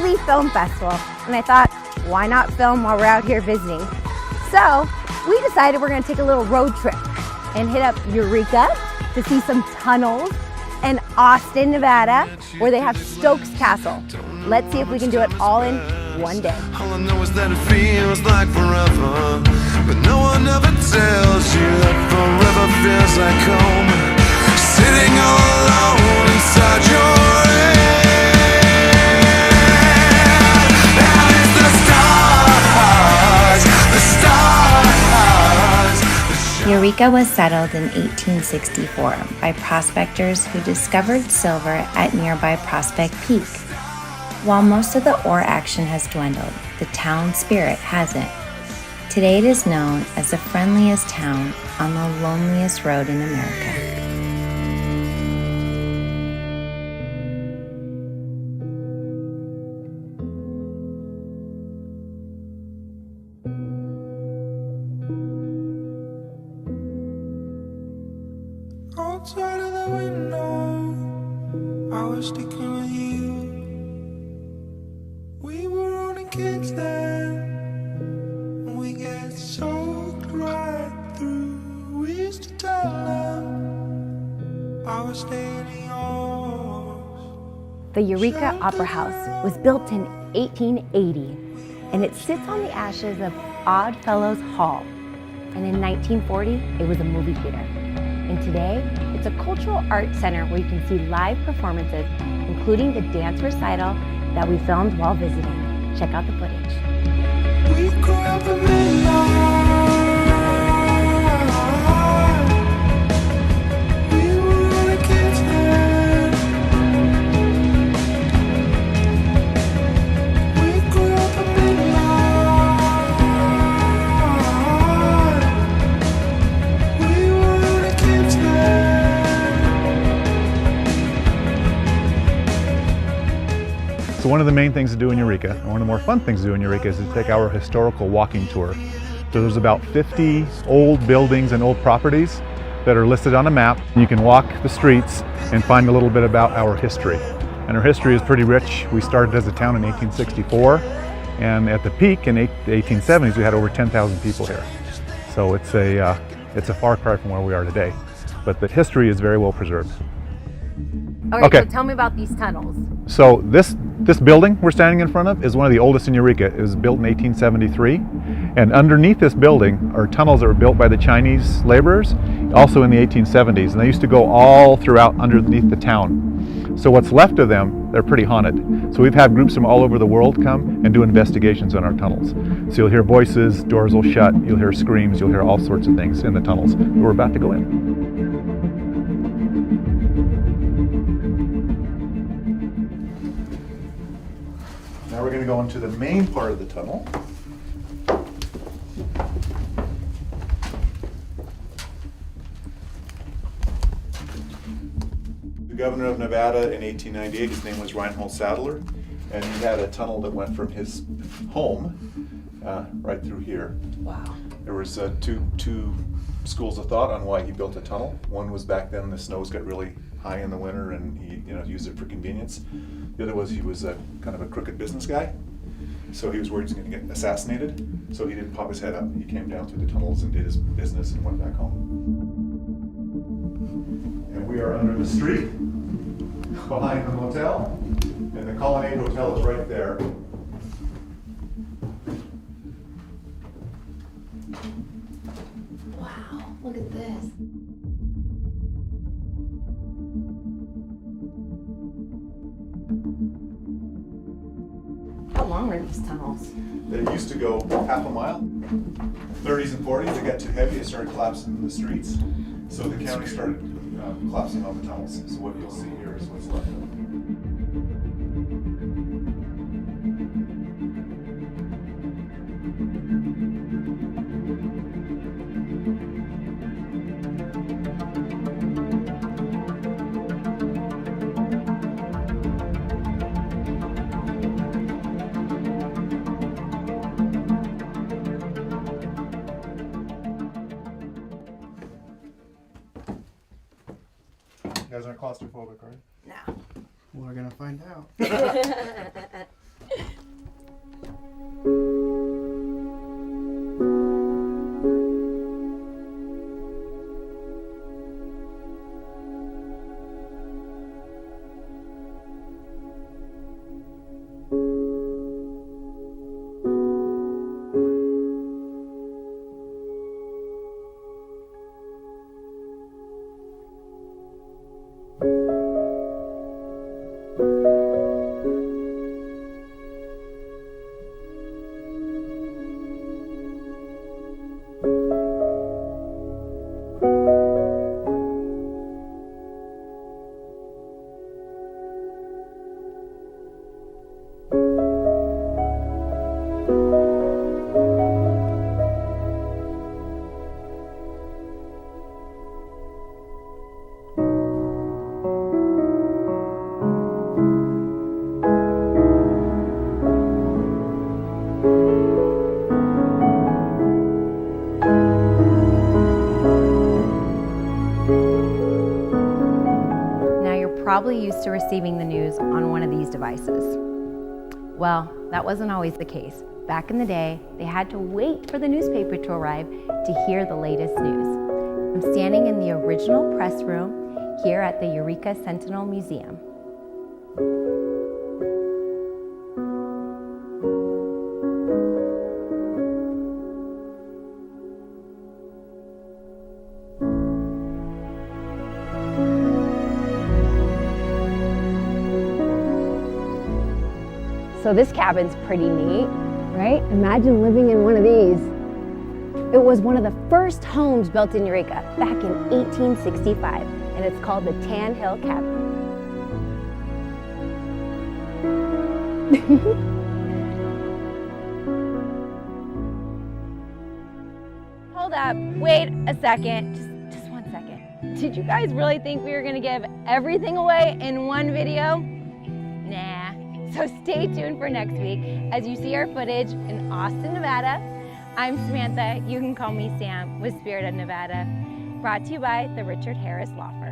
yearly film festival, and I thought, why not film while we're out here visiting? So we decided we're gonna take a little road trip and hit up Eureka to see some tunnels, and Austin, Nevada, where they have Stokes Castle. Let's see if we can do it all in one day. All I know is that it feels like forever, but no one ever tells you that forever feels like home. Sitting all alone inside your head. And it's the stars. Eureka was settled in 1864 by prospectors who discovered silver at nearby Prospect Peak. While most of the ore action has dwindled, the town spirit hasn't. Today it is known as the friendliest town on the loneliest road in America. Outside of the window, I was sticking with you. We were only kids then, and we get soaked right through. We used to tell them I was staying yours. The Eureka Opera House was built in 1880, and it sits on the ashes of Oddfellows Hall. And in 1940, it was a movie theater. And today, it's a cultural arts center where you can see live performances, including the dance recital that we filmed while visiting. Check out the footage. We grew up at midnight. We were only kids then. We grew up at midnight. We were only kids then. So one of the main things to do in Eureka, and one of the more fun things to do in Eureka, is to take our historical walking tour. So there's about 50 old buildings and old properties that are listed on a map. You can walk the streets and find a little bit about our history. And our history is pretty rich. We started as a town in 1864, and at the peak in the 1870s, we had over 10,000 people here. So it's a far cry from where we are today. But the history is very well preserved. Okay, so tell me about these tunnels. So this building we're standing in front of is one of the oldest in Eureka. It was built in 1873. And underneath this building are tunnels that were built by the Chinese laborers, also in the 1870s. And they used to go all throughout underneath the town. So what's left of them, they're pretty haunted. So we've had groups from all over the world come and do investigations on our tunnels. So you'll hear voices, doors will shut, you'll hear screams, you'll hear all sorts of things in the tunnels. We're about to go in. Now we're going to go into the main part of the tunnel. The governor of Nevada in 1898, his name was Reinhold Sadler, and he had a tunnel that went from his home right through here. Wow. There was two schools of thought on why he built a tunnel. One was back then the snows got really high in the winter, and he used it for convenience. The other was he was a kind of a crooked business guy, so he was worried he was going to get assassinated. So he didn't pop his head up. He came down through the tunnels and did his business and went back home. And we are under the street behind the motel, and the Colonnade Hotel is right there. Wow, look at this. How long are these tunnels? They used to go half a mile. 30s and 40s, they got too heavy, they started collapsing in the streets. So the county started collapsing all the tunnels. So what you'll see here is what's left of them. You guys aren't claustrophobic, right? No. We're gonna find out. probably used to receiving the news on one of these devices. Well, that wasn't always the case. Back in the day, they had to wait for the newspaper to arrive to hear the latest news. I'm standing in the original press room here at the Eureka Sentinel Museum. So this cabin's pretty neat, right? Imagine living in one of these. It was one of the first homes built in Eureka back in 1865, and it's called the Tan Hill Cabin. Hold up, wait a second, just 1 second. Did you guys really think we were gonna give everything away in one video? Nah. So stay tuned for next week as you see our footage in Austin, Nevada. I'm Samantha, you can call me Sam with Spirit of Nevada, brought to you by the Richard Harris Law Firm.